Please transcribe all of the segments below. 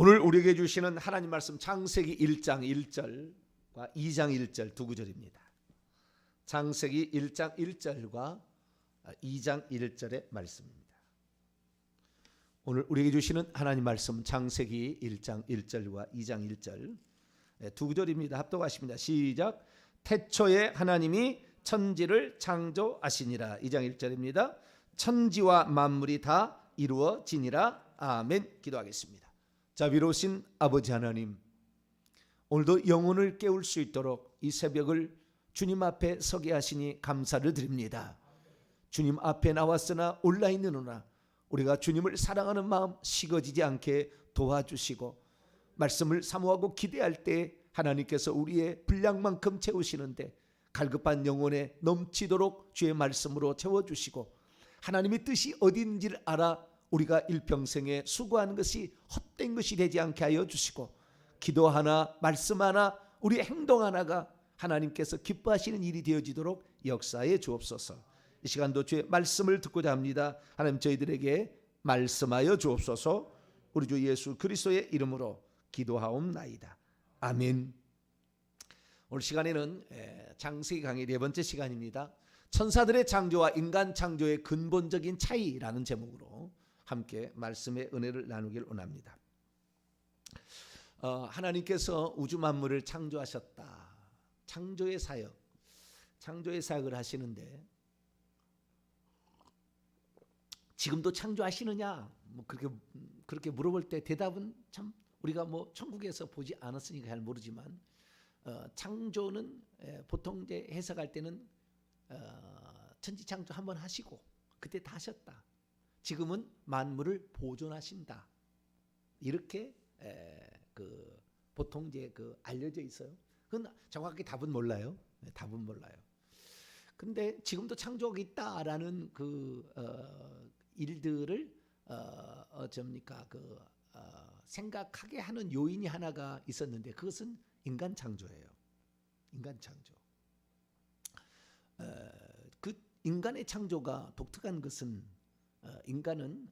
오늘 우리에게 주시는 하나님 말씀 창세기 1장 1절과 2장 1절 두 구절입니다. 창세기 1장 1절과 2장 1절의 말씀입니다. 오늘 우리에게 주시는 하나님 말씀 창세기 1장 1절과 2장 1절 두 구절입니다. 합독하십니다. 시작. 태초에 하나님이 천지를 창조하시니라. 2장 1절입니다. 천지와 만물이 다 이루어지니라. 아멘. 기도하겠습니다. 자비로우신 아버지 하나님, 오늘도 영혼을 깨울 수 있도록 이 새벽을 주님 앞에 서게 하시니 감사를 드립니다. 주님 앞에 나왔으나 올라있느노나 우리가 주님을 사랑하는 마음 식어지지 않게 도와주시고, 말씀을 사모하고 기대할 때 하나님께서 우리의 분량만큼 채우시는데 갈급한 영혼에 넘치도록 주의 말씀으로 채워주시고, 하나님의 뜻이 어딘지를 알아 우리가 일평생에 수고하는 것이 헛된 것이 되지 않게 하여 주시고, 기도 하나 말씀 하나 우리의 행동 하나가 하나님께서 기뻐하시는 일이 되어지도록 역사해 주옵소서. 이 시간도 주의 말씀을 듣고자 합니다. 하나님, 저희들에게 말씀하여 주옵소서. 우리 주 예수 그리스도의 이름으로 기도하옵나이다. 아멘. 오늘 시간에는 창세기 강의 네 번째 시간입니다. 천사들의 창조와 인간 창조의 근본적인 차이라는 제목으로 함께 말씀의 은혜를 나누길 원합니다. 하나님께서 우주 만물을 창조하셨다. 창조의 사역을 하시는데, 지금도 창조하시느냐? 그렇게 물어볼 때 대답은 참 우리가 천국에서 보지 않았으니까 잘 모르지만, 창조는 보통 이제 해석할 때는 천지 창조 한번 하시고 그때 다 하셨다. 지금은 만물을 보존하신다. 이렇게 보통 이제 알려져 있어요. 그건 정확히 답은 몰라요. 답은 몰라요. 근데 지금도 창조가 있다라는 일들을 생각하게 하는 요인이 하나가 있었는데, 그것은 인간 창조예요. 인간 창조. 그 인간의 창조가 독특한 것은, 인간은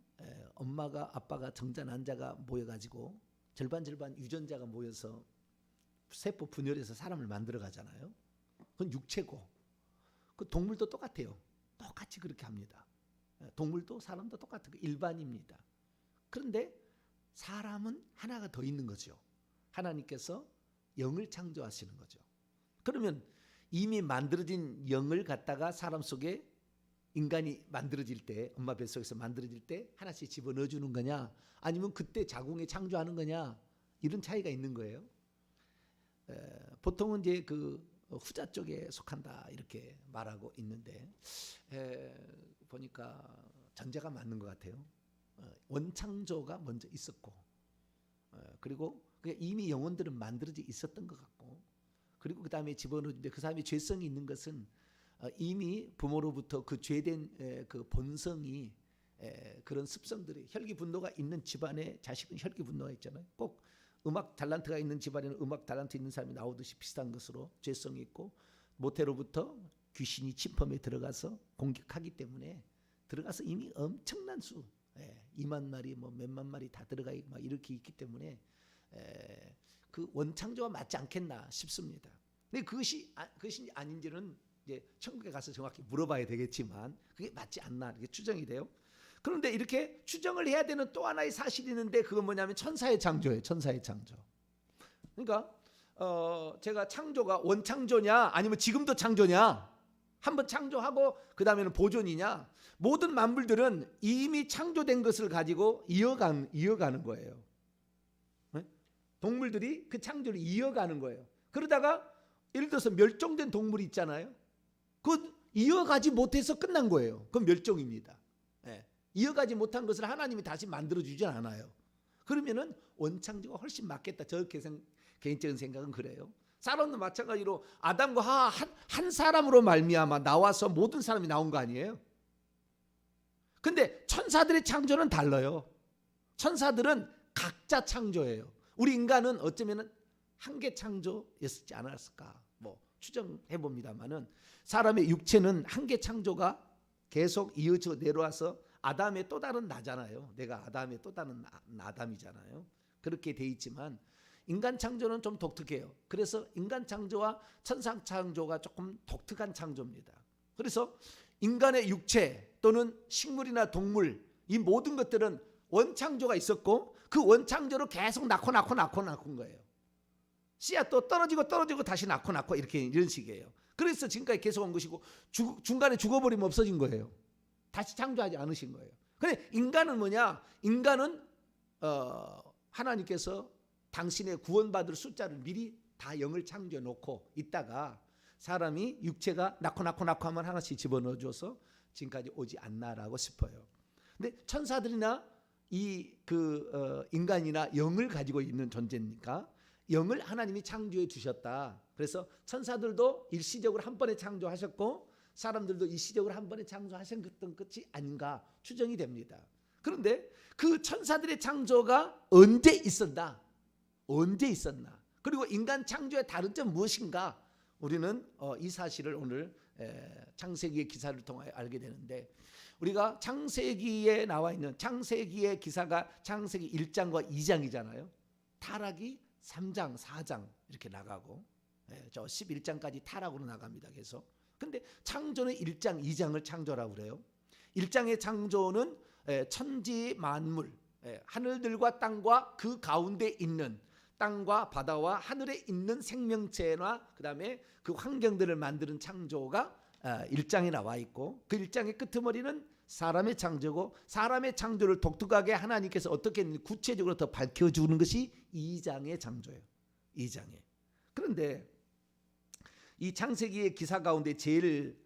엄마가 아빠가 정자 난자가 모여가지고 절반 유전자가 모여서 세포 분열해서 사람을 만들어 가잖아요. 그건 육체고, 그 동물도 똑같아요. 똑같이 그렇게 합니다. 동물도 사람도 똑같은 일반입니다. 그런데 사람은 하나가 더 있는 거죠. 하나님께서 영을 창조하시는 거죠. 그러면 이미 만들어진 영을 갖다가 사람 속에 인간이 만들어질 때, 엄마 뱃속에서 만들어질 때 하나씩 집어넣어 주는 거냐, 아니면 그때 자궁에 창조하는 거냐, 이런 차이가 있는 거예요. 보통은 이제 후자 쪽에 속한다 이렇게 말하고 있는데, 보니까 전제가 맞는 것 같아요. 원창조가 먼저 있었고, 그리고 이미 영혼들은 만들어져 있었던 것 같고, 그리고 그 다음에 집어넣는데 그 사람이 죄성이 있는 것은 이미 부모로부터 그 죄된 그 본성이, 그런 습성들이, 혈기분노가 있는 집안에 자식은 혈기분노가 있잖아요. 꼭 음악 달란트가 있는 집안에는 음악 달란트 있는 사람이 나오듯이 비슷한 것으로 죄성이 있고, 모태로부터 귀신이 침범에 들어가서 공격하기 때문에 들어가서 이미 엄청난 수, 2만 마리 몇만 마리 다 들어가 막 이렇게 있기 때문에 그 원창조와 맞지 않겠나 싶습니다. 근데 그것이 아닌지는 이제 천국에 가서 정확히 물어봐야 되겠지만, 그게 맞지 않나 이렇게 추정이 돼요. 그런데 이렇게 추정을 해야 되는 또 하나의 사실이 있는데, 그건 뭐냐면 천사의 창조예요. 천사의 창조. 그러니까 제가 창조가 원창조냐 아니면 지금도 창조냐, 한번 창조하고 그 다음에는 보존이냐, 모든 만물들은 이미 창조된 것을 가지고 이어가는 거예요. 동물들이 그 창조를 이어가는 거예요. 그러다가 예를 들어서 멸종된 동물이 있잖아요. 그 이어가지 못해서 끝난 거예요. 그건 멸종입니다. 이어가지 못한 것을 하나님이 다시 만들어주지 않아요. 그러면은 원창조가 훨씬 맞겠다. 저 개인적인 생각은 그래요. 사람도 마찬가지로 아담과 하와 한 사람으로 말미암아 나와서 모든 사람이 나온 거 아니에요? 근데 천사들의 창조는 달라요. 천사들은 각자 창조예요. 우리 인간은 어쩌면은 한 개 창조였지 않았을까 추정해 봅니다만은, 사람의 육체는 한 개 창조가 계속 이어져 내려와서 아담의 또 다른 나잖아요. 내가 아담의 또 다른 아담이잖아요. 그렇게 돼 있지만 인간 창조는 좀 독특해요. 그래서 인간 창조와 천상 창조가 조금 독특한 창조입니다. 그래서 인간의 육체 또는 식물이나 동물 이 모든 것들은 원창조가 있었고 그 원창조로 계속 낳고 거예요. 씨앗도 떨어지고 다시 낳고 이렇게 이런 식이에요. 그래서 지금까지 계속 온 것이고 중간에 죽어버리면 없어진 거예요. 다시 창조하지 않으신 거예요. 근데 인간은 뭐냐? 인간은 하나님께서 당신의 구원받을 숫자를 미리 다 0을 창조해 놓고 있다가 사람이 육체가 낳고 하면 하나씩 집어넣어줘서 지금까지 오지 않나라고 싶어요. 근데 천사들이나 인간이나 영을 가지고 있는 존재니까 영을 하나님이 창조해 주셨다. 그래서 천사들도 일시적으로 한 번에 창조하셨고 사람들도 일시적으로 한 번에 창조하셨던 것이 아닌가 추정이 됩니다. 그런데 그 천사들의 창조가 언제 있었나? 그리고 인간 창조의 다른 점 무엇인가? 우리는 이 사실을 오늘 창세기의 기사를 통하여 알게 되는데 우리가 창세기에 나와 있는 창세기의 기사가 창세기 1장과 2장이잖아요. 타락이 3장, 4장 이렇게 나가고 저 11장까지 타락으로 나갑니다. 계속. 근데 창조는 1장, 2장을 창조라고 그래요. 1장의 창조는 천지 만물, 하늘들과 땅과 그 가운데 있는 땅과 바다와 하늘에 있는 생명체나 그다음에 그 환경들을 만드는 창조가 1장에 나와 있고 그 1장의 끄트머리는 사람의 창조고 사람의 창조를 독특하게 하나님께서 어떻게 구체적으로 더 밝혀주는 것이 2장의 창조예요. 2장에. 그런데 이 창세기의 기사 가운데 제일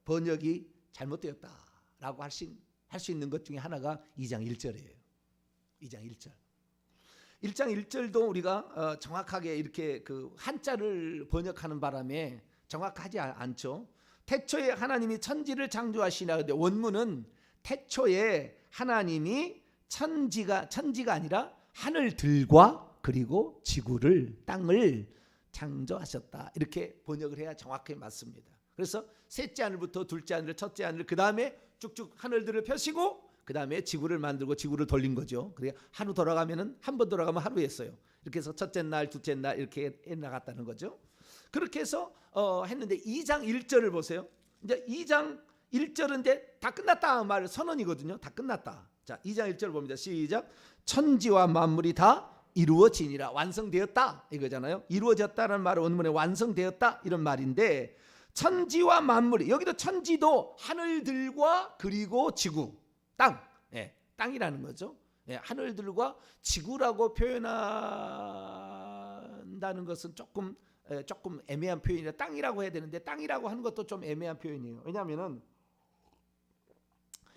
번역이 잘못되었다라고 할 수 있는 것 중에 하나가 2장 1절이에요. 2장 1절. 1장 1절도 우리가 정확하게 이렇게 그 한자를 번역하는 바람에 정확하지 않죠. 태초에 하나님이 천지를 창조하시나. 근데 원문은 태초에 하나님이 천지가 아니라 하늘들과 그리고 지구를 땅을 창조하셨다. 이렇게 번역을 해야 정확하게 맞습니다. 그래서 셋째 하늘부터 둘째 하늘, 첫째 하늘, 그 다음에 쭉쭉 하늘들을 펴시고 그 다음에 지구를 만들고 지구를 돌린 거죠. 그래 하루 돌아가면은 한 번 돌아가면 하루였어요. 이렇게 해서 첫째 날, 둘째 날 이렇게 해 나갔다는 거죠. 그렇게 해서 했는데 2장 1절을 보세요. 이제 2장 1절은 이제 다 끝났다 말 선언이거든요. 다 끝났다. 자, 2장 1절 봅니다. 시작. 천지와 만물이 다 이루어지니라. 완성되었다 이거잖아요. 이루어졌다는 말은 원문에 완성되었다 이런 말인데 천지와 만물이 여기도 천지도 하늘들과 그리고 지구 땅, 땅이라는 거죠. 하늘들과 지구라고 표현한다는 것은 조금 애매한 표현이라 땅이라고 해야 되는데 땅이라고 하는 것도 좀 애매한 표현이에요. 왜냐하면은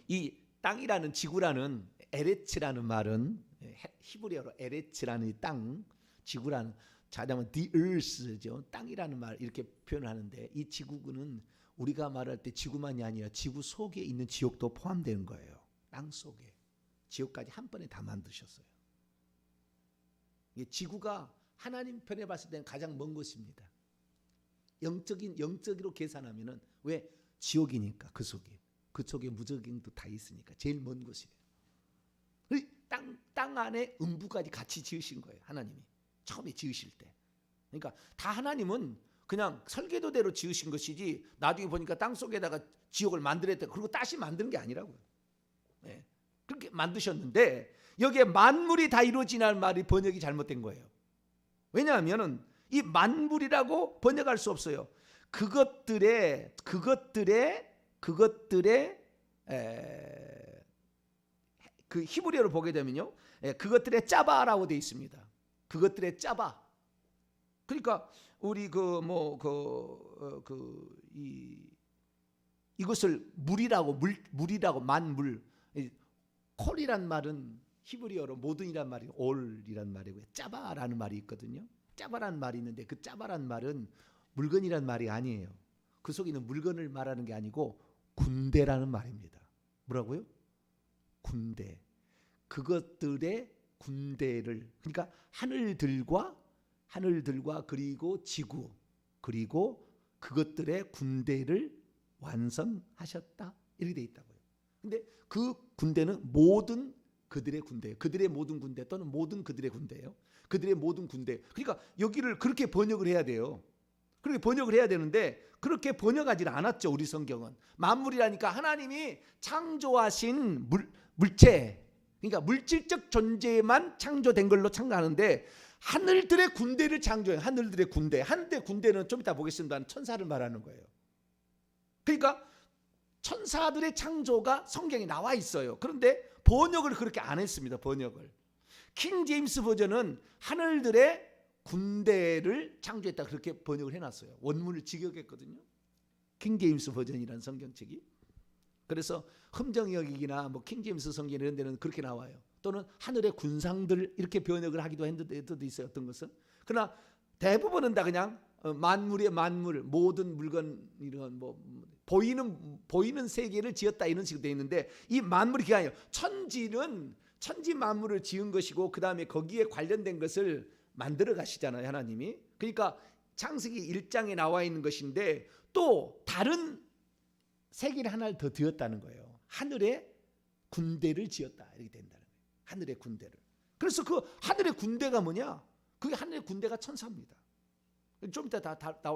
이 땅이라는 지구라는 에레츠라는 말은 히브리어로 에레츠라는 이 땅, 지구라는 자자면 the earth죠. 땅이라는 말 이렇게 표현하는데 이 지구는 우리가 말할 때 지구만이 아니라 지구 속에 있는 지옥도 포함되는 거예요. 땅 속에 지옥까지 한 번에 다 만드셨어요. 지구가 하나님 편에 봤을 때는 가장 먼 곳입니다. 영적으로 계산하면은 왜 지옥이니까 그 속에 무적행도 다 있으니까 제일 먼 곳이에요. 땅 안에 음부까지 같이 지으신 거예요. 하나님이 처음에 지으실 때. 그러니까 다 하나님은 그냥 설계도대로 지으신 것이지 나중에 보니까 땅 속에다가 지옥을 만들었다 그리고 다시 만드는 게 아니라고요. 그렇게 만드셨는데 여기에 만물이 다 이루어지는 말이 번역이 잘못된 거예요. 왜냐하면 이 만물이라고 번역할 수 없어요. 그것들의 그 히브리어를 보게 되면요, 그것들의 짜바라고 되어 있습니다. 그것들의 짜바. 그러니까 우리 이것을 물이라고 만물. 콜이란 말은 히브리어로 모든이란 말이 올이란 말이고요. 짜바라는 말이 있거든요. 짜바라는 말이 있는데 그 짜바라는 말은 물건이란 말이 아니에요. 그 속에 있는 물건을 말하는 게 아니고 군대라는 말입니다. 뭐라고요? 군대. 그것들의 군대를 그러니까 하늘들과 그리고 지구 그리고 그것들의 군대를 완성하셨다 이렇게 돼 있다고요. 근데 그 군대는 모든 그들의 군대, 그들의 모든 군대 또는 모든 그들의 군대예요. 그들의 모든 군대. 그러니까 여기를 그렇게 번역을 해야 돼요. 그렇게 번역을 해야 되는데 그렇게 번역하지 않았죠. 우리 성경은 만물이라니까 하나님이 창조하신 물체, 그러니까 물질적 존재만 창조된 걸로 창조하는데 하늘들의 군대를 창조해요. 하늘들의 군대. 하늘들의 군대는 좀 이따 보겠습니다. 천사를 말하는 거예요. 그러니까 천사들의 창조가 성경에 나와 있어요. 그런데 번역을 그렇게 안 했습니다. 번역을. 킹 제임스 버전은 하늘들의 군대를 창조했다 그렇게 번역을 해놨어요. 원문을 직역했거든요. 킹 제임스 버전이라는 성경책이. 그래서 흠정역이나 뭐 킹 제임스 성경 이런 데는 그렇게 나와요. 또는 하늘의 군상들 이렇게 번역을 하기도 했는데 있어요. 어떤 것은. 그러나 대부분은 다 그냥 만물의 만물, 모든 물건 이런 뭐 보이는 세계를 지었다 이런 식으로 되어 있는데 이 만물이 그게 아니에요. 천지는 천지 만물을 지은 것이고 그 다음에 거기에 관련된 것을 만들어 가시잖아요. 하나님이. 그러니까 창세기 1장에 나와 있는 것인데 또 다른 세계를 하나를 더 지었다는 거예요. 하늘의 군대를 지었다 이렇게 된다는 거예요. 하늘의 군대를. 그래서 그 하늘의 군대가 뭐냐? 그게 하늘의 군대가 천사입니다. 좀 이따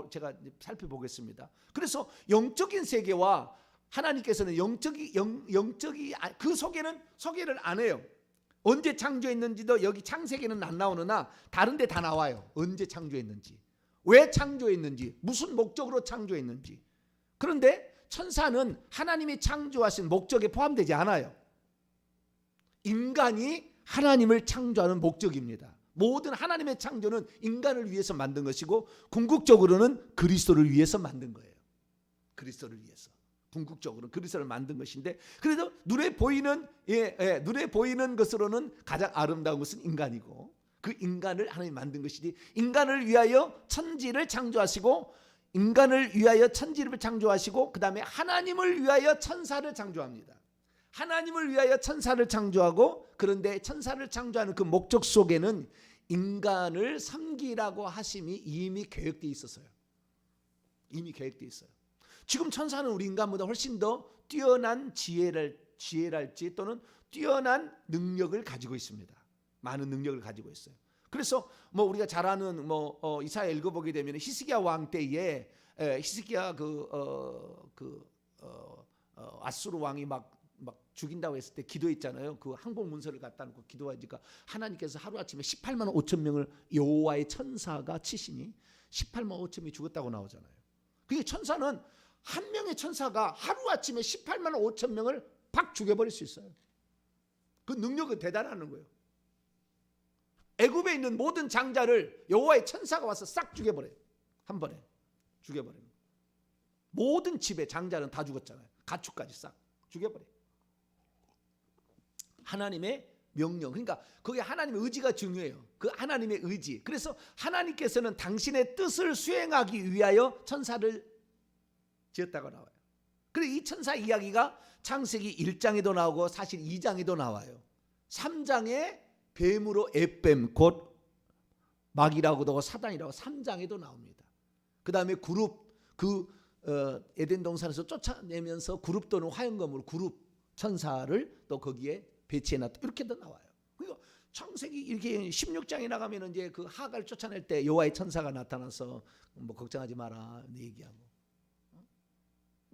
제가 살펴보겠습니다. 그래서 영적인 세계와 하나님께서는 영적이 그 소개를 안 해요. 언제 창조했는지도 여기 창세기는 안 나오느나 다른 데 다 나와요. 언제 창조했는지, 왜 창조했는지, 무슨 목적으로 창조했는지. 그런데 천사는 하나님이 창조하신 목적에 포함되지 않아요. 인간이 하나님을 창조하는 목적입니다. 모든 하나님의 창조는 인간을 위해서 만든 것이고 궁극적으로는 그리스도를 위해서 만든 거예요. 그리스도를 위해서. 궁극적으로 그리스도를 만든 것인데 그래도 눈에 보이는 것으로는 가장 아름다운 것은 인간이고 그 인간을 하나님이 만든 것이지 인간을 위하여 천지를 창조하시고 인간을 위하여 천지를 창조하시고 그 다음에 하나님을 위하여 천사를 창조합니다. 하나님을 위하여 천사를 창조하고 그런데 천사를 창조하는 그 목적 속에는 인간을 섬기라고 하심이 이미 계획되어 있었어요. 이미 계획되어 있어요. 지금 천사는 우리 인간보다 훨씬 더 뛰어난 지혜랄지 또는 뛰어난 능력을 가지고 있습니다. 많은 능력을 가지고 있어요. 그래서 뭐 우리가 잘 아는 이사야 읽어보게 되면 히스기야 왕 때에 히스기야 아수르 왕이 막 죽인다고 했을 때 기도했잖아요. 그 항복 문서를 갖다 놓고 기도하니까 하나님께서 하루아침에 18만 5천 명을 여호와의 천사가 치시니 18만 5천 명이 죽었다고 나오잖아요. 그게 천사는 한 명의 천사가 하루아침에 18만 5천 명을 팍 죽여버릴 수 있어요. 그 능력은 대단한 거예요. 애굽에 있는 모든 장자를 여호와의 천사가 와서 싹 죽여버려요. 한 번에 죽여버려요. 모든 집의 장자는 다 죽었잖아요. 가축까지 싹 죽여버려요. 하나님의 명령. 그러니까 거기에 하나님의 의지가 중요해요. 그 하나님의 의지. 그래서 하나님께서는 당신의 뜻을 수행하기 위하여 천사를 지었다고 나와요. 그리고 이 천사 이야기가 창세기 1장에도 나오고 사실 2장에도 나와요. 3장에 뱀으로 에뱀 곧 마귀라고도 하고 사단이라고 3장에도 나옵니다. 그 다음에 에덴 동산에서 쫓아내면서 그룹 또는 화염검으로 그룹 천사를 또 거기에 배치해놨다 이렇게도 나와요. 그러니까 창세기 이렇게 16장에 나가면 이제 그 하가를 쫓아낼 때 여호와의 천사가 나타나서 뭐 걱정하지 마라 얘기하고.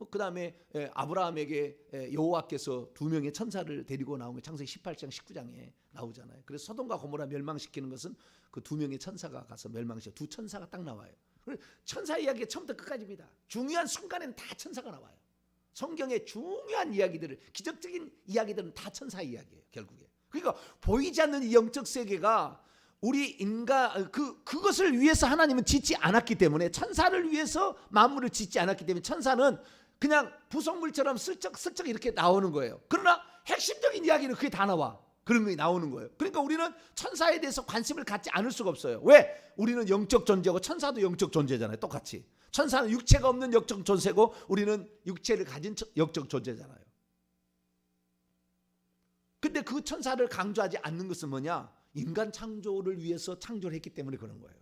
그 다음에 아브라함에게 여호와께서 두 명의 천사를 데리고 나오면 창세기 18장 19장에 나오잖아요. 그래서 소돔과 고모라 멸망시키는 것은 그 두 명의 천사가 가서 멸망시켜 두 천사가 딱 나와요. 천사 이야기가 처음부터 끝까지입니다. 중요한 순간에는 다 천사가 나와요. 성경의 중요한 이야기들을 기적적인 이야기들은 다 천사 이야기예요. 결국에. 그러니까 보이지 않는 이 영적 세계가 우리 인간 그것을 위해서 하나님은 짓지 않았기 때문에 천사를 위해서 만물을 짓지 않았기 때문에 천사는 그냥 부속물처럼 슬쩍 이렇게 나오는 거예요. 그러나 핵심적인 이야기는 그게 다 나와. 그런 게 나오는 거예요. 그러니까 우리는 천사에 대해서 관심을 갖지 않을 수가 없어요. 왜? 우리는 영적 존재고 천사도 영적 존재잖아요. 똑같이. 천사는 육체가 없는 영적 존재고 우리는 육체를 가진 영적 존재잖아요. 근데 그 천사를 강조하지 않는 것은 뭐냐? 인간 창조를 위해서 창조를 했기 때문에 그런 거예요.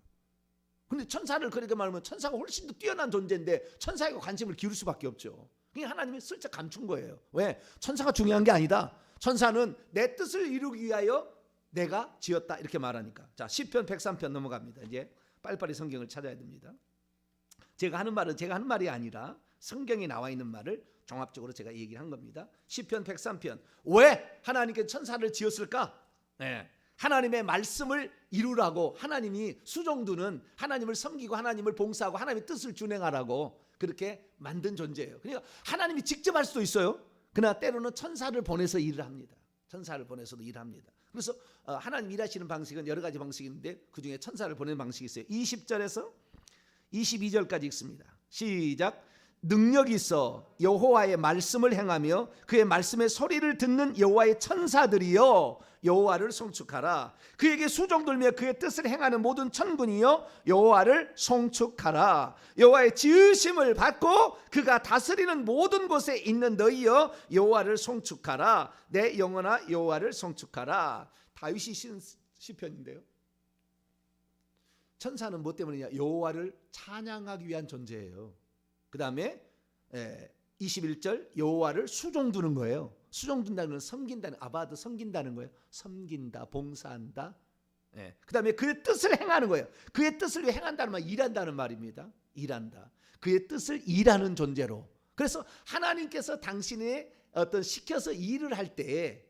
근데 천사를 그렇게 말하면 천사가 훨씬 더 뛰어난 존재인데 천사에게 관심을 기울일 수밖에 없죠. 그게 하나님이 슬쩍 감춘 거예요. 왜? 천사가 중요한 게 아니다. 천사는 내 뜻을 이루기 위하여 내가 지었다 이렇게 말하니까. 자, 시편 103편 넘어갑니다. 이제 빨리빨리 성경을 찾아야 됩니다. 제가 하는 말이 아니라 성경에 나와 있는 말을 종합적으로 제가 얘기를 한 겁니다. 시편 103편. 왜 하나님께 천사를 지었을까? 네. 하나님의 말씀을 이루라고. 하나님이 수종두는 하나님을 섬기고 하나님을 봉사하고 하나님의 뜻을 준행하라고 그렇게 만든 존재예요. 그러니까 하나님이 직접 할 수도 있어요. 그러나 때로는 천사를 보내서 일을 합니다. 천사를 보내서도 일합니다. 그래서 하나님 일하시는 방식은 여러 가지 방식이 있는데 그중에 천사를 보내는 방식이 있어요. 20절에서 22절까지 읽습니다. 시작. 능력이 있어 여호와의 말씀을 행하며 그의 말씀의 소리를 듣는 여호와의 천사들이여 여호와를 송축하라. 그에게 수종들며 그의 뜻을 행하는 모든 천군이여 여호와를 송축하라. 여호와의 지으심을 받고 그가 다스리는 모든 곳에 있는 너희여 여호와를 송축하라. 내 영혼아 여호와를 송축하라. 다윗이 쓴 시편인데요. 천사는 뭐 때문이냐? 여호와를 찬양하기 위한 존재예요. 그 다음에 21절 여호와를 수종두는 거예요. 수종둔다는 건 섬긴다는, 아바드 섬긴다는 거예요. 섬긴다, 봉사한다. 그 다음에 그의 뜻을 행하는 거예요. 그의 뜻을 행한다는 말, 일한다는 말입니다. 일한다. 그의 뜻을 일하는 존재로. 그래서 하나님께서 당신의 어떤 시켜서 일을 할 때에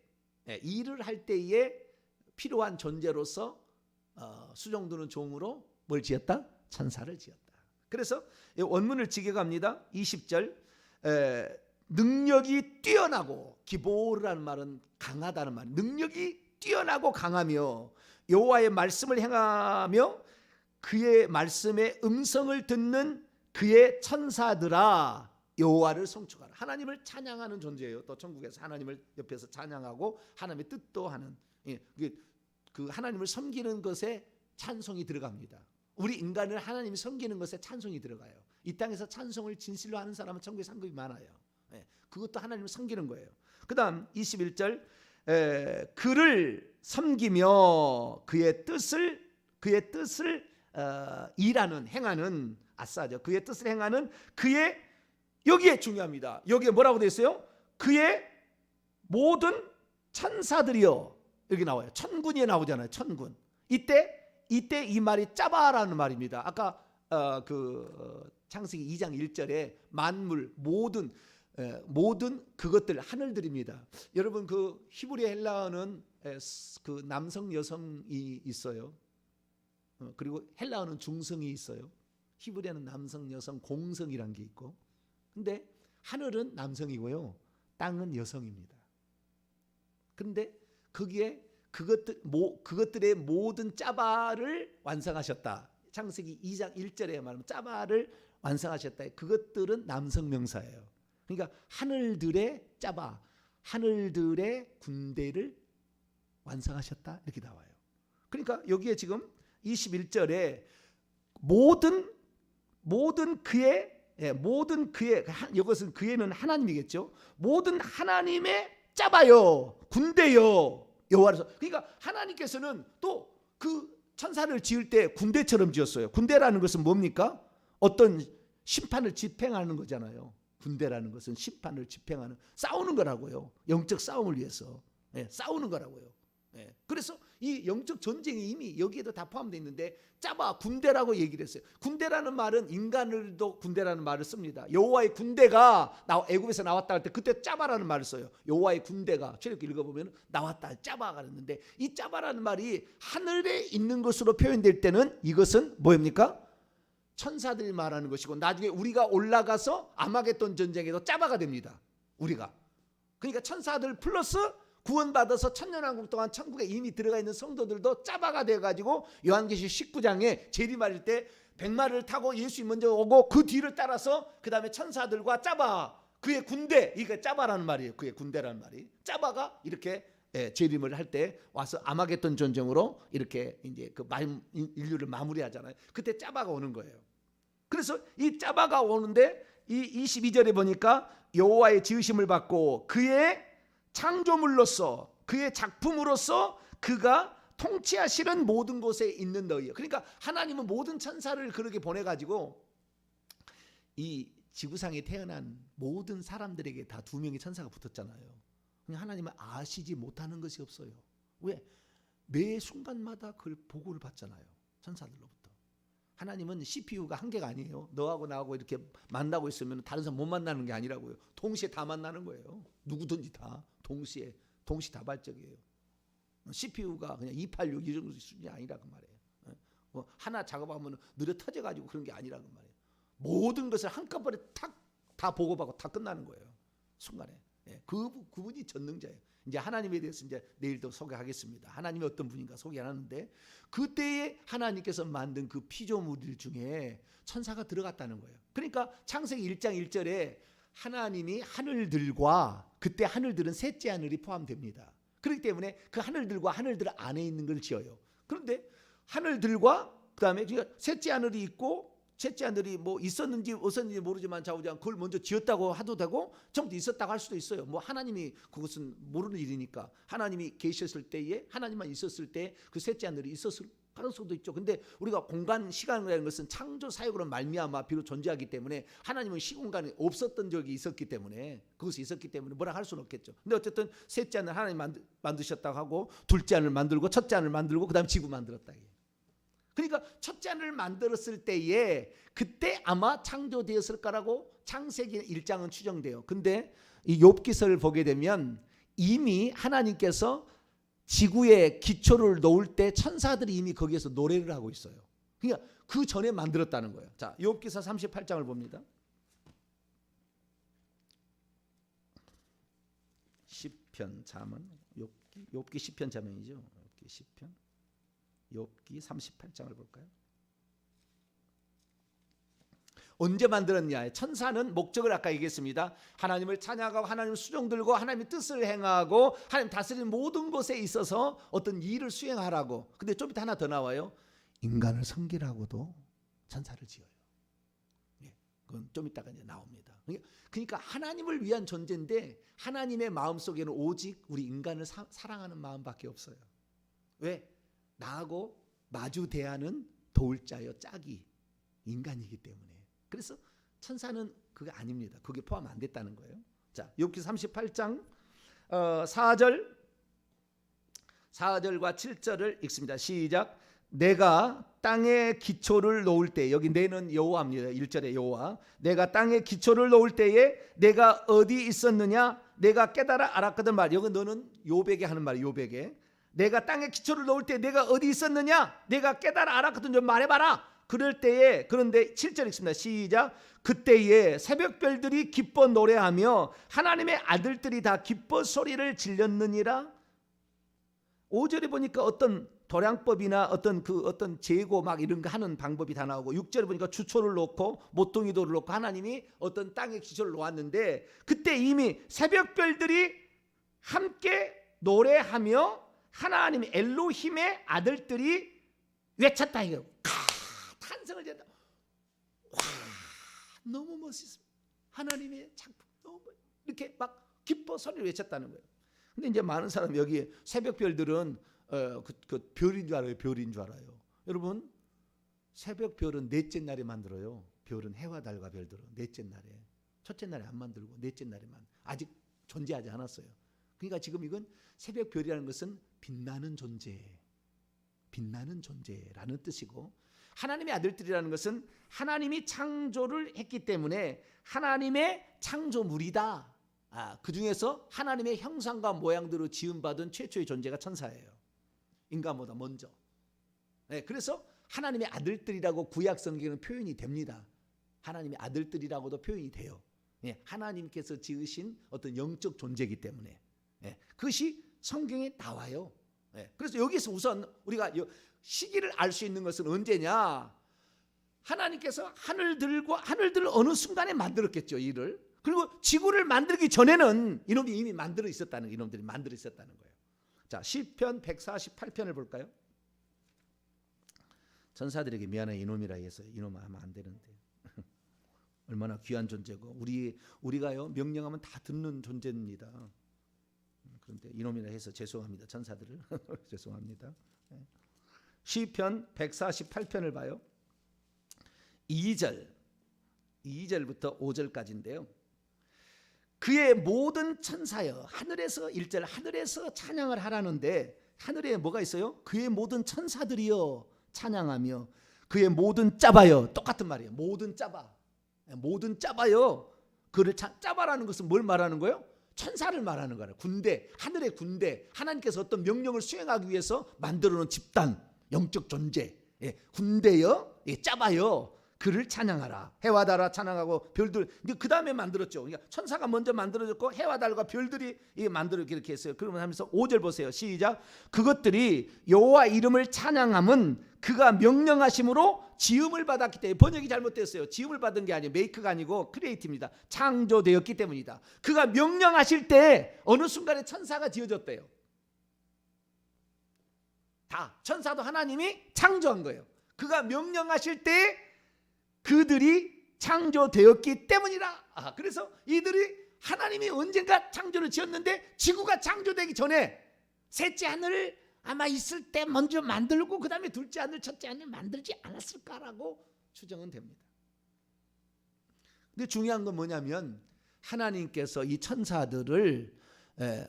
필요한 존재로서 수종두는 종으로 뭘 지었다? 천사를 지었다. 그래서 원문을 지겨갑니다. 20절 능력이 뛰어나고, 기보르라는 말은 강하다는 말, 능력이 뛰어나고 강하며 여호와의 말씀을 행하며 그의 말씀의 음성을 듣는 그의 천사들아 여호와를 송축하라. 하나님을 찬양하는 존재예요. 또 천국에서 하나님을 옆에서 찬양하고 하나님의 뜻도 하는, 그 하나님을 섬기는 것에 찬송이 들어갑니다. 우리 인간을 하나님이 섬기는 것에 찬송이 들어가요. 이 땅에서 찬송을 진실로 하는 사람은 천국에 상급이 많아요. 그것도 하나님을 섬기는 거예요. 그 다음 21절 그를 섬기며 그의 뜻을 일하는, 행하는, 아싸죠. 그의 뜻을 행하는 그의, 여기에 중요합니다. 여기에 뭐라고 되어 있어요? 그의 모든 천사들이요. 여기 나와요. 천군이 나오잖아요. 천군. 이때 이 말이 짜바라는 말입니다. 아까 창세기 2장 1절에 만물 모든 그것들 하늘들입니다. 여러분 그 히브리 헬라어는 그 남성 여성이 있어요. 그리고 헬라어는 중성이 있어요. 히브리어는 남성 여성 공성이란 게 있고. 근데 하늘은 남성이고요. 땅은 여성입니다. 그런데 거기에 그것들의 모든 짜바를 완성하셨다. 창세기 2장 1절에 말하면 짜바를 완성하셨다. 그것들은 남성 명사예요. 그러니까 하늘들의 짜바, 하늘들의 군대를 완성하셨다 이렇게 나와요. 그러니까 여기에 지금 21절에 모든 그의 이것은 그의는 하나님이겠죠. 모든 하나님의 짜바요, 군대요, 여호와를. 그러니까 하나님께서는 또 그 천사를 지을 때 군대처럼 지었어요. 군대라는 것은 뭡니까? 어떤 심판을 집행하는 거잖아요. 군대라는 것은 심판을 집행하는, 싸우는 거라고요. 영적 싸움을 위해서 싸우는 거라고요. 그래서 이 영적 전쟁이 이미 여기에도 다 포함되어 있는데 짜바, 군대라고 얘기를 했어요. 군대라는 말은 인간을도 군대라는 말을 씁니다. 여호와의 군대가 애굽에서 나왔다 할 때 그때 짜바라는 말을 써요. 여호와의 군대가 출애굽기 읽어보면 나왔다, 짜바가 그랬는데 이 짜바라는 말이 하늘에 있는 것으로 표현될 때는 이것은 뭐입니까? 천사들이 말하는 것이고, 나중에 우리가 올라가서 아마겟돈 전쟁에도 짜바가 됩니다. 우리가. 그러니까 천사들 플러스 구원받아서 천년왕국 동안 천국에 이미 들어가 있는 성도들도 짜바가 돼가지고 요한계시 19장에 재림할 때 백마를 타고 예수님 먼저 오고 그 뒤를 따라서 그 다음에 천사들과 짜바, 그의 군대, 이게 짜바라는 말이에요. 그의 군대라는 말이 짜바가 이렇게 재림을 할 때 와서 아마겟돈 전쟁으로 이렇게 이제 그 인류를 마무리하잖아요. 그때 짜바가 오는 거예요. 그래서 이 짜바가 오는데 이 22절에 보니까 여호와의 지으심을 받고 그의 창조물로서, 그의 작품으로서 그가 통치하시는 모든 곳에 있는 너희요. 그러니까 하나님은 모든 천사를 그렇게 보내가지고 이 지구상에 태어난 모든 사람들에게 다 2명의 천사가 붙었잖아요. 하나님을 아시지 못하는 것이 없어요. 왜? 매 순간마다 그걸 보고를 받잖아요. 천사들로부터. 하나님은 CPU가 한계가 아니에요. 너하고 나하고 이렇게 만나고 있으면 다른 사람 못 만나는 게 아니라고요. 동시에 다 만나는 거예요. 누구든지 다 동시에 동시다발적이에요. CPU가 그냥 286 이 정도 수준이 아니라 그 말이에요. 뭐 하나 작업하면 느려 터져가지고 그런 게 아니라 그 말이에요. 모든 것을 한꺼번에 탁 다 보고받고 다 끝나는 거예요. 순간에. 그분이 전능자예요. 이제 하나님에 대해서 이제 내일도 소개하겠습니다. 하나님이 어떤 분인가 소개하는데 그때에 하나님께서 만든 그 피조물들 중에 천사가 들어갔다는 거예요. 그러니까 창세기 1장 1절에 하나님이 하늘들과 그때 하늘들은 셋째 하늘이 포함됩니다. 그렇기 때문에 그 하늘들과 하늘들 안에 있는 걸 지어요. 그런데 하늘들과 그다음에 그러니까 셋째 하늘이 있고 셋째 하늘이 뭐 있었는지 없었는지 모르지만 자우장 그걸 먼저 지었다고 하도 되고 처음부터 있었다고 할 수도 있어요. 뭐 하나님이 그것은 모르는 일이니까 하나님이 계셨을 때에 하나님만 있었을 때 그 셋째 하늘이 있었을 가능성도 있죠. 근데 우리가 공간 시간이라는 것은 창조 사역으로 말미암아 비로 존재하기 때문에 하나님은 시공간이 없었던 적이 있었기 때문에 그것이 있었기 때문에 뭐라 할 수는 없겠죠. 근데 어쨌든 셋째 하늘 하나님 만드셨다고 하고 둘째 하늘 만들고 첫째 하늘 만들고 그다음 지구 만들었다. 그러니까 첫째 하늘을 만들었을 때에 그때 아마 창조되었을 거라고 창세기 1장은 추정돼요. 근데 이 욥기서를 보게 되면 이미 하나님께서 지구에 기초를 놓을 때 천사들이 이미 거기에서 노래를 하고 있어요. 그러니까 그 전에 만들었다는 거예요. 자, 욥기서 38장을 봅니다. 시편 잠언 욥기 시편 잠언이죠. 욥기 시편 욥기 38장을 볼까요? 언제 만들었냐? 천사는 목적을 아까 얘기했습니다. 하나님을 찬양하고 하나님을 수종들고 하나님의 뜻을 행하고 하나님 다스리는 모든 것에 있어서 어떤 일을 수행하라고. 근데 좀 이따 하나 더 나와요. 인간을 섬기라고도 천사를 지어요. 그건 좀 이따가 이제 나옵니다. 그러니까 하나님을 위한 존재인데 하나님의 마음속에는 오직 우리 인간을 사랑하는 마음밖에 없어요. 왜? 나하고 마주 대하는 도울 자여 짝이 인간이기 때문에. 그래서 천사는 그게 아닙니다. 그게 포함 안 됐다는 거예요. 자, 욥기 38장 4절과 7절을 읽습니다. 시작. 내가 땅에 기초를 놓을 때, 여기 내는 여호와입니다. 1절에 여호와. 내가 땅에 기초를 놓을 때에 내가 어디 있었느냐? 내가 깨달아 알았거든 말. 여기 너는 욥에게 하는 말이에요. 욥에게. 내가 땅에 기초를 놓을 때 내가 어디 있었느냐? 내가 깨달아 알았거든 좀 말해봐라. 그럴 때에 그런데 7절 읽습니다. 시작. 그때에 새벽별들이 기뻐 노래하며 하나님의 아들들이 다 기뻐 소리를 질렀느니라. 5절에 보니까 어떤 도량법이나 어떤 재고 막 이런 거 하는 방법이 다 나오고 6절에 보니까 주초를 놓고 모퉁이돌을 놓고 하나님이 어떤 땅에 기초를 놓았는데 그때 이미 새벽별들이 함께 노래하며 하나님 엘로힘의 아들들이 외쳤다 이거. 탄성을 지었다. 와, 너무 멋있습니다. 하나님의 작품 너무 이렇게 막 기뻐 소리를 외쳤다는 거예요. 근데 이제 많은 사람 여기 새벽별들은 그 별인 줄 알아요. 별인 줄 알아요. 여러분 새벽별은 넷째 날에 만들어요. 별은 해와 달과 별들은 넷째 날에. 첫째 날에 안 만들고 넷째 날에만. 아직 존재하지 않았어요. 그러니까 지금 이건 새벽별이라는 것은 빛나는 존재, 빛나는 존재라는 뜻이고 하나님의 아들들이라는 것은 하나님이 창조를 했기 때문에 하나님의 창조물이다. 그 중에서 하나님의 형상과 모양대로 지음받은 최초의 존재가 천사예요. 인간보다 먼저. 그래서 하나님의 아들들이라고 구약 성경에는 표현이 됩니다. 하나님의 아들들이라고도 표현이 돼요. 하나님께서 지으신 어떤 영적 존재이기 때문에 그것이 성경에 나와요. 그래서 여기서 우선 우리가 시기를 알 수 있는 것은 언제냐? 하나님께서 하늘들을 어느 순간에 만들었겠죠, 이를. 그리고 지구를 만들기 전에는 이놈이 이미 만들어 있었다는 거예요. 이놈들이 만들어 있었다는 거예요. 자, 시편 148편을 볼까요? 전사들에게 미안해 이놈이라 해서 이놈 하면 안 되는데 얼마나 귀한 존재고 우리가요 명령하면 다 듣는 존재입니다. 그런데 이놈이라 해서 죄송합니다. 전사들을 죄송합니다. 시편 148편을 봐요. 2절부터 5절까지인데요. 그의 모든 천사여. 하늘에서 1절 하늘에서 찬양을 하라는데 하늘에 뭐가 있어요? 그의 모든 천사들이여 찬양하며 그의 모든 짜바여. 똑같은 말이에요. 모든 짜바. 모든 짜바여. 그를 짜바라는 것은 뭘 말하는 거예요? 천사를 말하는 거예요. 군대, 하늘의 군대. 하나님께서 어떤 명령을 수행하기 위해서 만들어 놓은 집단, 영적 존재. 군대여, 짜바여. 그를 찬양하라. 해와 달아 찬양하고 별들. 그 다음에 만들었죠. 그러니까 천사가 먼저 만들어졌고 해와 달과 별들이 만들어 이렇게 했어요. 그러면 하면서 5절 보세요. 시작. 그것들이 여호와 이름을 찬양함은 그가 명령하심으로 지음을 받았기 때문에. 번역이 잘못됐어요. 지음을 받은 게 아니에요. 메이크가 아니고 크리에이티브입니다. 창조되었기 때문이다. 그가 명령하실 때 어느 순간에 천사가 지어졌대요. 다 천사도 하나님이 창조한 거예요. 그가 명령하실 때 그들이 창조되었기 때문이라. 그래서 이들이 하나님이 언젠가 창조를 지었는데 지구가 창조되기 전에 셋째 하늘을 아마 있을 때 먼저 만들고 그 다음에 둘째 하늘 첫째 하늘 만들지 않았을까라고 추정은 됩니다. 근데 중요한 건 뭐냐면 하나님께서 이 천사들을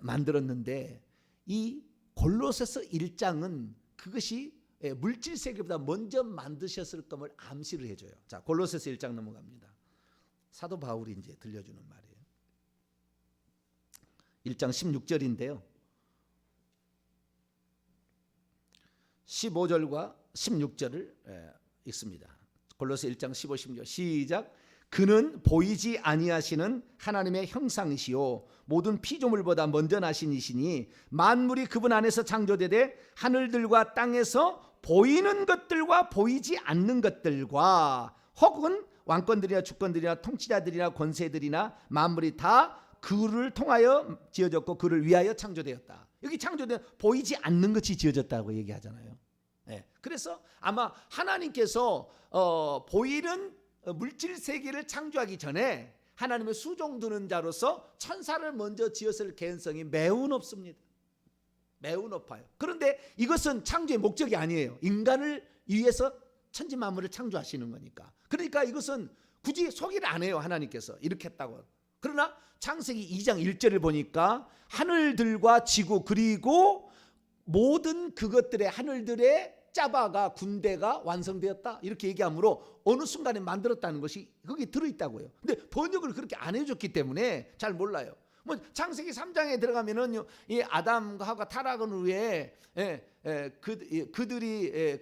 만들었는데 이 골로새서 1장은 그것이 물질 세계보다 먼저 만드셨을 것을 암시를 해줘요. 자, 골로새서 1장 넘어갑니다. 사도 바울이 이제 들려주는 말이에요. 1장 16절인데요. 15절과 16절을 읽습니다. 골로새 1장 15, 16절 시작. 그는 보이지 아니하시는 하나님의 형상이시요 모든 피조물보다 먼저 나신 이시니 만물이 그분 안에서 창조되되 하늘들과 땅에서 보이는 것들과 보이지 않는 것들과 혹은 왕권들이나 주권들이나 통치자들이나 권세들이나 만물이 다 그를 통하여 지어졌고 그를 위하여 창조되었다. 여기 창조된 보이지 않는 것이 지어졌다고 얘기하잖아요. 그래서 아마 하나님께서 보이는 물질 세계를 창조하기 전에 하나님의 수종 두는 자로서 천사를 먼저 지었을 개연성이 매우 높습니다. 매우 높아요. 그런데 이것은 창조의 목적이 아니에요. 인간을 위해서 천지 만물을 창조하시는 거니까. 그러니까 이것은 굳이 소개를 안 해요. 하나님께서 이렇게 했다고. 그러나 창세기 2장 1절을 보니까 하늘들과 지구 그리고 모든 그것들의 하늘들의 짜바가 군대가 완성되었다 이렇게 얘기하므로 어느 순간에 만들었다는 것이 거기 들어있다고요. 근데 번역을 그렇게 안 해줬기 때문에 잘 몰라요. 뭐 창세기 3장에 들어가면은 이 아담과 하와 타락한 후에 그들이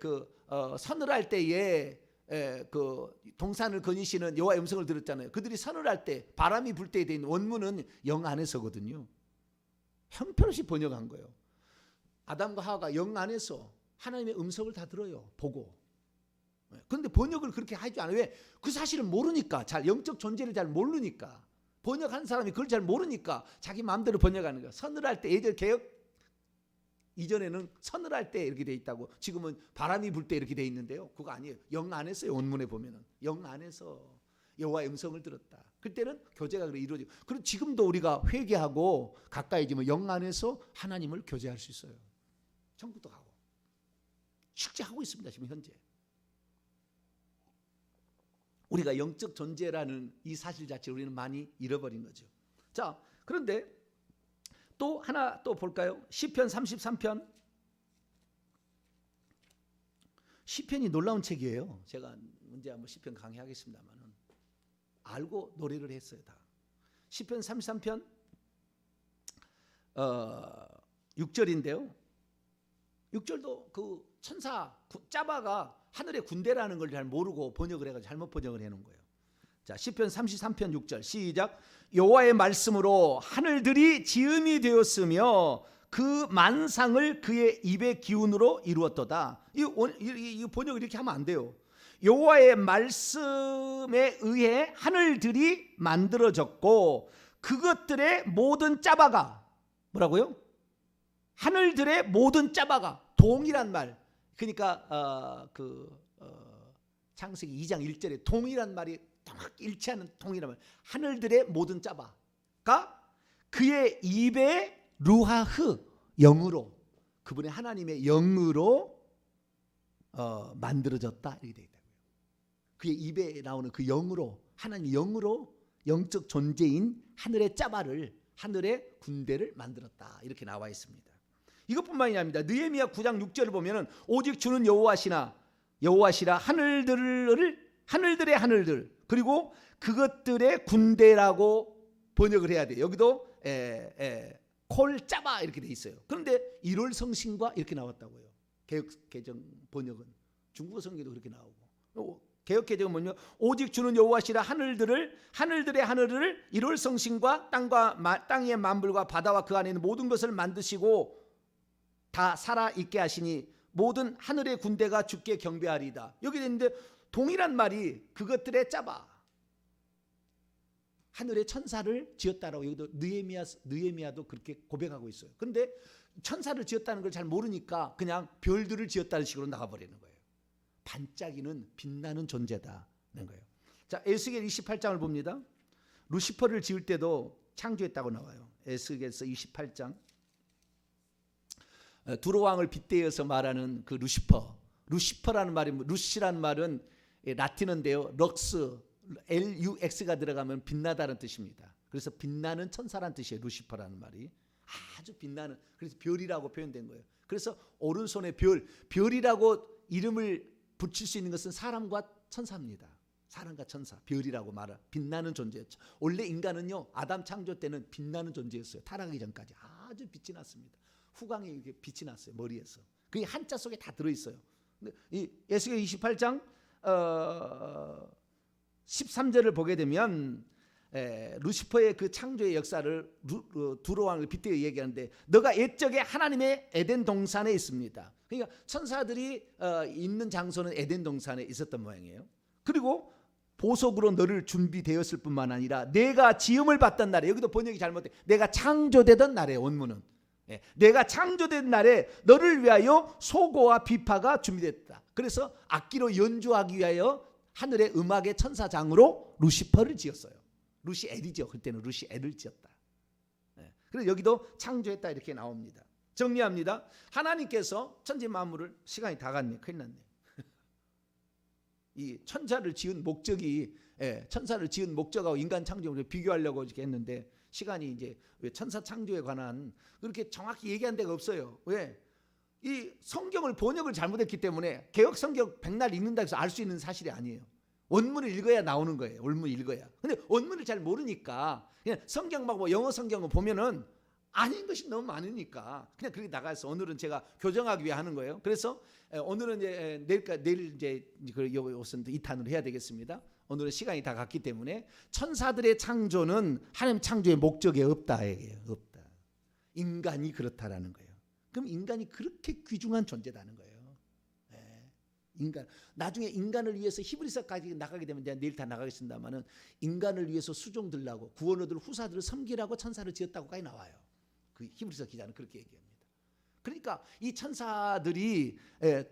선을 할 때에 그 동산을 거니시는 여호와의 음성을 들었잖아요. 그들이 선을 할 때 바람이 불 때에 있는 원문은 영 안에서거든요. 형편없이 번역한 거예요. 아담과 하와가 영 안에서 하나님의 음성을 다 들어요. 보고. 그런데 번역을 그렇게 하지 않아요. 왜? 그 사실을 모르니까. 잘 영적 존재를 잘 모르니까. 번역한 사람이 그걸 잘 모르니까 자기 마음대로 번역하는 거야. 선을 할 때 예전 개혁 이전에는 선을 할 때 이렇게 돼 있다고 지금은 바람이 불 때 이렇게 돼 있는데요. 그거 아니에요. 영 안에서요. 원문에 보면은 영 안에서 여호와의 음성을 들었다. 그때는 교제가 이루어지고. 그리고 지금도 우리가 회개하고 가까이지면 영 안에서 하나님을 교제할 수 있어요. 천국도 가고 실제하고 있습니다. 지금 현재. 우리가 영적 존재라는 이 사실 자체를 우리는 많이 잃어버린 거죠. 자, 그런데 또 하나 또 볼까요? 시편 33편. 시편이 놀라운 책이에요. 제가 언제 한번 시편 강의하겠습니다만은 알고 노래를 했어요. 다. 시편 33편 6절인데요. 6절도 그 천사 짜바가 하늘의 군대라는 걸 잘 모르고 번역을 해가지고 잘못 번역을 해놓은 거예요. 자, 시편 33편 6절 시작. 여호와의 말씀으로 하늘들이 지음이 되었으며 그 만상을 그의 입의 기운으로 이루었도다. 이 번역을 이렇게 하면 안 돼요. 여호와의 말씀에 의해 하늘들이 만들어졌고 그것들의 모든 짜바가 뭐라고요? 하늘들의 모든 짜바가 동이란 말. 그러니까 창세기 2장 1절에 동이란 말이 정확히 일치하는 동이란 말. 하늘들의 모든 짜바가 그의 입의 루하흐 영으로 그분의 하나님의 영으로 만들어졌다 이렇게 되어 있다고요. 그의 입에 나오는 그 영으로 하나님의 영으로 영적 존재인 하늘의 짜바를, 하늘의 군대를 만들었다, 이렇게 나와 있습니다. 이것뿐만이 아닙니다. 느헤미야 9장 6절을 보면은 오직 주는 여호와시라 하늘들의 하늘들, 그리고 그것들의 군대라고 번역을 해야 돼요. 여기도 콜 짜바 이렇게 돼 있어요. 그런데 1월 성신과 이렇게 나왔다고요. 개혁개정 번역은, 중국어 성경도 그렇게 나오고, 개혁개정은 뭐냐? 오직 주는 여호와시라 하늘들의 하늘을 1월 성신과 땅의 만물과 바다와 그 안에 있는 모든 것을 만드시고 다 살아 있게 하시니 모든 하늘의 군대가 주께 경배하리이다. 여기 있는데 동일한 말이 그것들의 짜바, 하늘의 천사를 지었다라고 여기도 느헤미야도 그렇게 고백하고 있어요. 그런데 천사를 지었다는 걸 잘 모르니까 그냥 별들을 지었다는 식으로 나가버리는 거예요. 반짝이는 빛나는 존재다는 거예요. 자, 에스겔 28장을 봅니다. 루시퍼를 지을 때도 창조했다고 나와요. 에스겔서 28장. 두로왕을 빗대어서 말하는 그 루시퍼라는 말이, 루시라는 말은 라틴어인데요, 럭스, LUX가 들어가면 빛나다는 뜻입니다. 그래서 빛나는 천사라는 뜻이에요. 루시퍼라는 말이 아주 빛나는, 그래서 별이라고 표현된 거예요. 그래서 오른손에 별이라고 이름을 붙일 수 있는 것은 사람과 천사입니다. 사람과 천사, 별이라고 말하, 빛나는 존재였죠. 원래 인간은요, 아담 창조 때는 빛나는 존재였어요. 타락하기 전까지 아주 빛이 났습니다. 후광에 이렇게 빛이 났어요, 머리에서. 그게 한자 속에 다 들어있어요. 이 에스겔 28장 13절을 보게 되면 루시퍼의 그 창조의 역사를 두로왕을 빗대어 얘기하는데, 너가 옛적에 하나님의 에덴 동산에 있습니다. 그러니까 천사들이 있는 장소는 에덴 동산에 있었던 모양이에요. 그리고 보석으로 너를 준비되었을 뿐만 아니라 내가 지음을 받던 날에, 여기도 번역이 잘못돼, 내가 창조되던 날에, 원문은 내가 창조된 날에 너를 위하여 소고와 비파가 준비됐다. 그래서 악기로 연주하기 위하여 하늘의 음악의 천사장으로 루시퍼를 지었어요. 루시엘이죠. 그때는 루시엘을 지었다. 그래서 여기도 창조했다 이렇게 나옵니다. 정리합니다. 하나님께서 천지 만물을, 시간이 다 갔네, 큰일 났네. 이 천사를 지은 목적이, 천사를 지은 목적하고 인간 창조를 비교하려고 이렇게 했는데, 시간이 이제 천사 창조에 관한 그렇게 정확히 얘기한 데가 없어요. 왜? 이 성경을 번역을 잘못했기 때문에 개혁 성경 백날 읽는다 해서 알 수 있는 사실이 아니에요. 원문을 읽어야 나오는 거예요. 원문을 읽어야. 근데 원문을 잘 모르니까 그냥 성경 막 뭐 영어 성경을 보면은 아닌 것이 너무 많으니까 그냥 그렇게 나가서 오늘은 제가 교정하기 위해 하는 거예요. 그래서 오늘은 이제 내일 이제 이것은 2탄으로 해야 되겠습니다. 오늘은 시간이 다 갔기 때문에 천사들의 창조는 하나님 창조의 목적에 없다 얘기예요. 없다. 인간이 그렇다라는 거예요. 그럼 인간이 그렇게 귀중한 존재다는 거예요. 인간, 나중에 인간을 위해서 히브리서까지 나가게 되면, 내가 내일 다 나가겠습니다만은, 인간을 위해서 수종 들라고, 구원 얻을 후사들을 섬기라고 천사를 지었다고까지 나와요. 그 히브리서 기자는 그렇게 얘기합니다. 그러니까 이 천사들이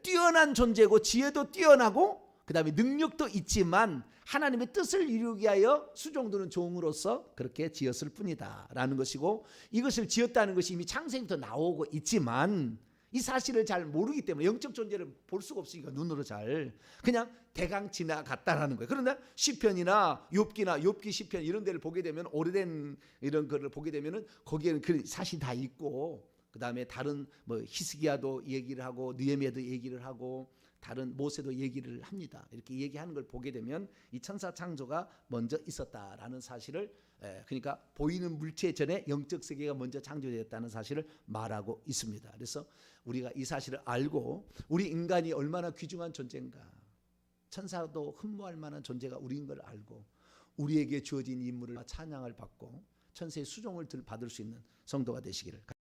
뛰어난 존재고 지혜도 뛰어나고 그 다음에 능력도 있지만 하나님의 뜻을 이루기 위하여 수종드는 종으로서 그렇게 지었을 뿐이다 라는 것이고, 이것을 지었다는 것이 이미 창세기부터 나오고 있지만 이 사실을 잘 모르기 때문에 영적 존재를 볼 수가 없으니까 눈으로 잘 그냥 대강 지나갔다라는 거예요. 그런데 시편이나 욥기 시편 이런 데를 보게 되면, 오래된 이런 거를 보게 되면은 거기에는 그 사실이 다 있고, 그 다음에 다른 뭐 히스기야도 얘기를 하고 느헤미야도 얘기를 하고 다른 모세도 얘기를 합니다. 이렇게 얘기하는 걸 보게 되면 이 천사 창조가 먼저 있었다라는 사실을, 그러니까 보이는 물체 전에 영적 세계가 먼저 창조되었다는 사실을 말하고 있습니다. 그래서 우리가 이 사실을 알고 우리 인간이 얼마나 귀중한 존재인가, 천사도 흠모할 만한 존재가 우리인 걸 알고 우리에게 주어진 임무를 찬양을 받고 천세의 수종을 받을 수 있는 성도가 되시기를